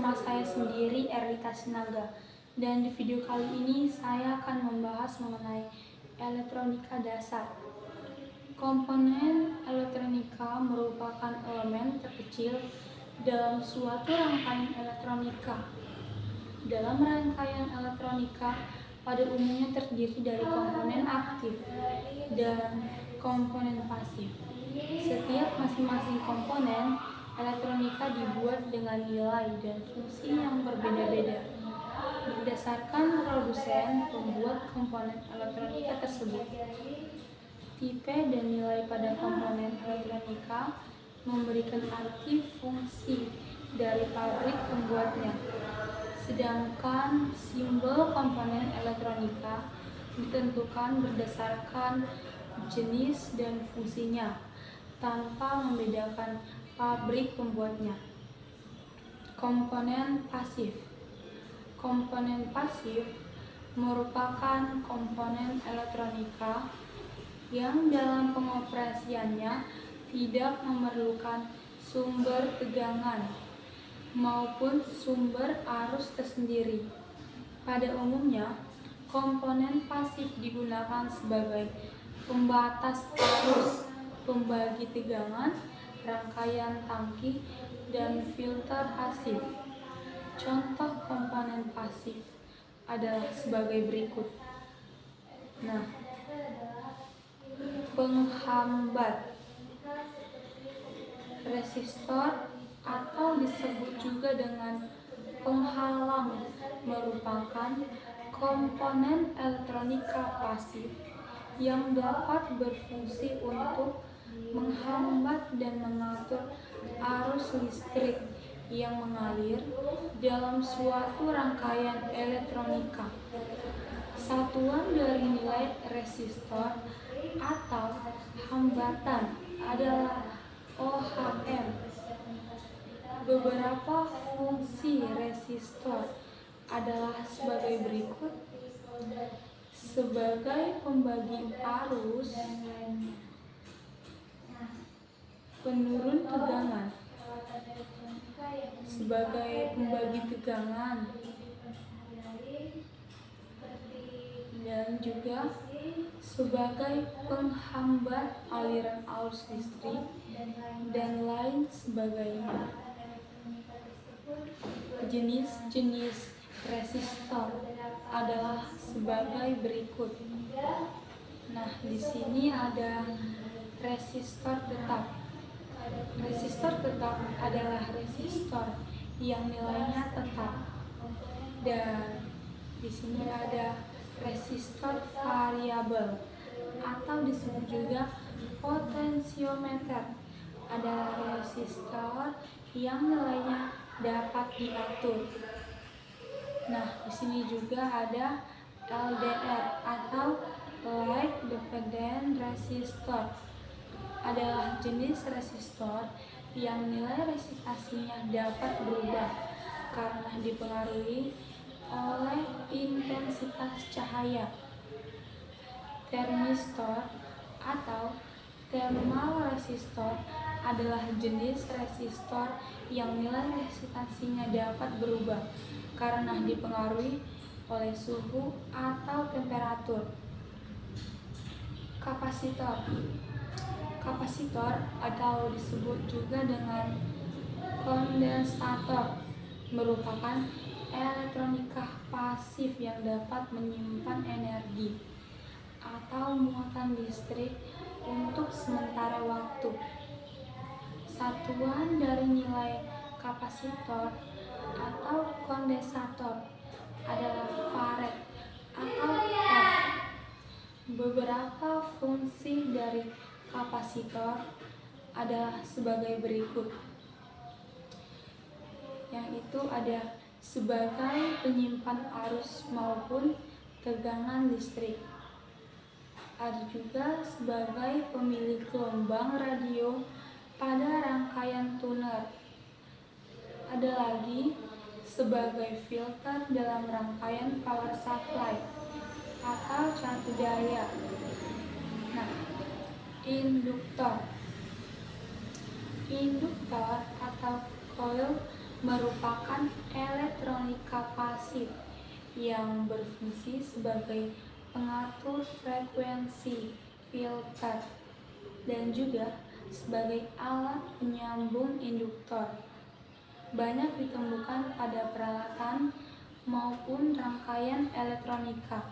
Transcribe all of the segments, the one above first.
bersama saya sendiri, Erlita Sinaga. Dan di video kali ini saya akan membahas mengenai elektronika dasar. Komponen elektronika merupakan elemen terkecil dalam suatu rangkaian elektronika. Dalam rangkaian elektronika, pada umumnya terdiri dari komponen aktif dan komponen pasif. Setiap masing-masing komponen elektronika dibuat dengan nilai dan fungsi yang berbeda-beda berdasarkan produsen pembuat komponen elektronika tersebut. Tipe dan nilai pada komponen elektronika memberikan arti fungsi dari pabrik pembuatnya. Sedangkan simbol komponen elektronika ditentukan berdasarkan jenis dan fungsinya tanpa membedakan pabrik pembuatnya. Komponen pasif. Komponen pasif merupakan komponen elektronika yang dalam pengoperasiannya tidak memerlukan sumber tegangan maupun sumber arus tersendiri. Pada umumnya, komponen pasif digunakan sebagai pembatas arus, pembagi tegangan, rangkaian tangki, dan filter pasif. Contoh komponen pasif adalah sebagai berikut. Penghambat. Resistor atau disebut juga dengan penghalang merupakan komponen elektronika pasif yang dapat berfungsi untuk menghambat dan mengatur arus listrik yang mengalir dalam suatu rangkaian elektronika. Satuan dari nilai resistor atau hambatan adalah ohm. Beberapa fungsi resistor adalah sebagai berikut: sebagai pembagi arus, penurun tegangan, sebagai pembagi tegangan, dan juga sebagai penghambat aliran arus listrik dan lain sebagainya. Jenis-jenis resistor adalah sebagai berikut. Di sini ada resistor tetap. Resistor tetap adalah resistor yang nilainya tetap. Dan di sini ada resistor variabel atau disebut juga potensiometer. Adalah resistor yang nilainya dapat diatur. Di sini juga ada LDR atau Light Dependent Resistor. Adalah jenis resistor yang nilai resistasinya dapat berubah karena dipengaruhi oleh intensitas cahaya. Termistor atau thermal resistor adalah jenis resistor yang nilai resistasinya dapat berubah karena dipengaruhi oleh suhu atau temperatur. Kapasitor. Kapasitor atau disebut juga dengan kondensator merupakan elektronika pasif yang dapat menyimpan energi atau muatan listrik untuk sementara waktu. Satuan dari nilai kapasitor atau kondensator adalah farad atau F. Beberapa fungsi dari kapasitor adalah sebagai berikut, yaitu ada sebagai penyimpan arus maupun tegangan listrik. Ada juga sebagai pemilik gelombang radio pada rangkaian tuner. Ada lagi sebagai filter dalam rangkaian power supply atau cangkir daya. Induktor. Induktor atau coil merupakan elektronika pasif yang berfungsi sebagai pengatur frekuensi filter dan juga sebagai alat penyambung induktor. Banyak ditemukan pada peralatan maupun rangkaian elektronika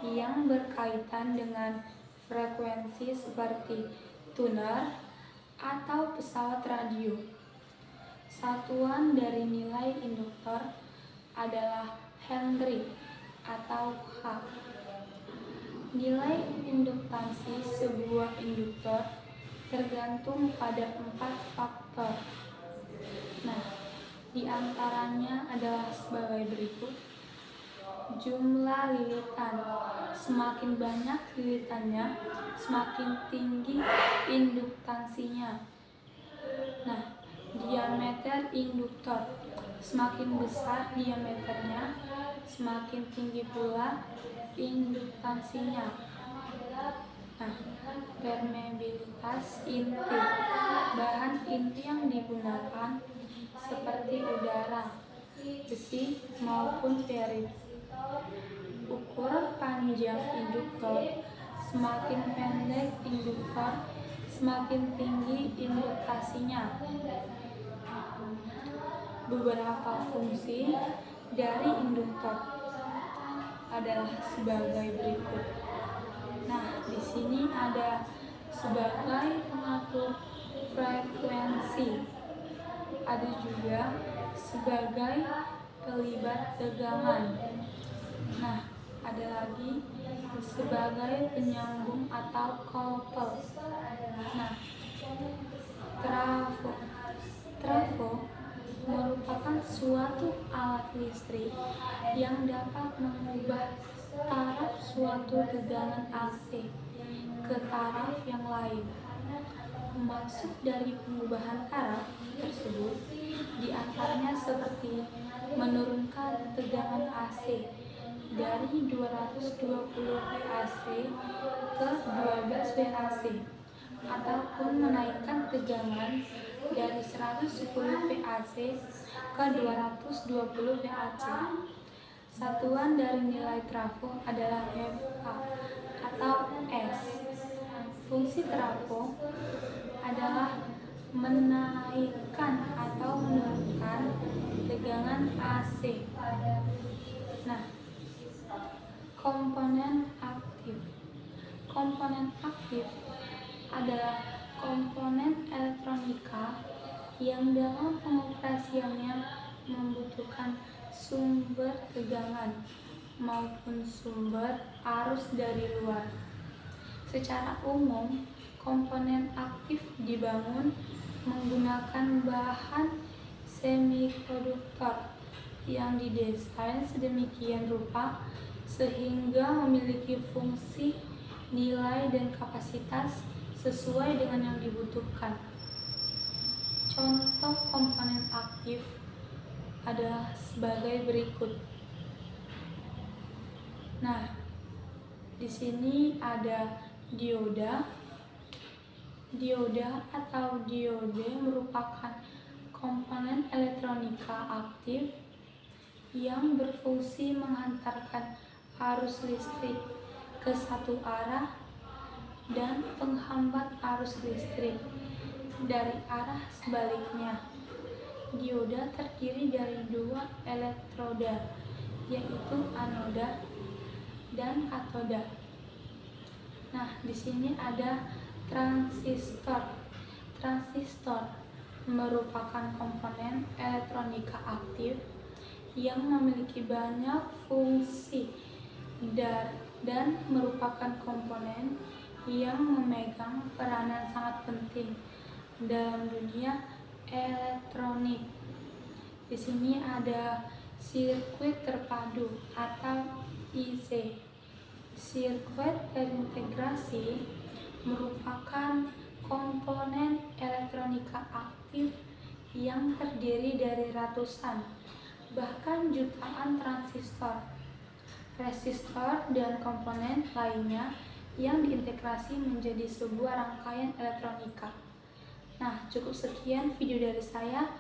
yang berkaitan dengan frekuensi seperti tuner atau pesawat radio. Satuan dari nilai induktor adalah Henry atau H. Nilai induktansi sebuah induktor tergantung pada 4 faktor. Nah, di antaranya adalah sebagai berikut. Jumlah lilitan. Semakin banyak lilitannya, semakin tinggi induktansinya. Nah, diameter induktor. Semakin besar diameternya, semakin tinggi pula induktansinya. Nah, permeabilitas inti. Bahan inti yang digunakan seperti udara, besi maupun ferrit. Ukuran panjang induktor. Semakin pendek induktor, semakin tinggi induktasinya. Beberapa fungsi dari induktor adalah sebagai berikut. Nah, di sini ada sebagai pengatur frekuensi. Ada juga sebagai pelibat tegangan. Nah, ada lagi sebagai penyambung atau couple. Nah, trafo. Trafo merupakan suatu alat listrik yang dapat mengubah taraf suatu tegangan AC ke taraf yang lain. Maksud dari pengubahan taraf tersebut diantaranya seperti menurunkan tegangan AC dari 220 VAC ke 12 VAC ataupun menaikkan tegangan dari 110 VAC ke 220 VAC. Satuan dari nilai trafo adalah FA atau S. Fungsi trafo adalah menaikkan atau menurunkan tegangan AC. Nah, komponen aktif. Komponen aktif adalah komponen elektronika yang dalam pengoperasiannya membutuhkan sumber tegangan maupun sumber arus dari luar. Secara umum, komponen aktif dibangun menggunakan bahan semikonduktor yang didesain sedemikian rupa sehingga memiliki fungsi, nilai, dan kapasitas sesuai dengan yang dibutuhkan. Contoh komponen aktif adalah sebagai berikut. Nah, di sini ada dioda. Dioda atau diode merupakan komponen elektronika aktif yang berfungsi menghantarkan arus listrik ke satu arah dan penghambat arus listrik dari arah sebaliknya. Dioda terdiri dari 2 elektroda, yaitu anoda dan katoda. Nah, di sini ada transistor. Transistor merupakan komponen elektronika aktif yang memiliki banyak fungsi dan merupakan komponen yang memegang peranan sangat penting dalam dunia elektronik. Di sini ada sirkuit terpadu atau IC. Sirkuit terintegrasi merupakan komponen elektronika aktif yang terdiri dari ratusan, bahkan jutaan transistor, resistor, dan komponen lainnya yang diintegrasi menjadi sebuah rangkaian elektronika. Nah, cukup sekian video dari saya.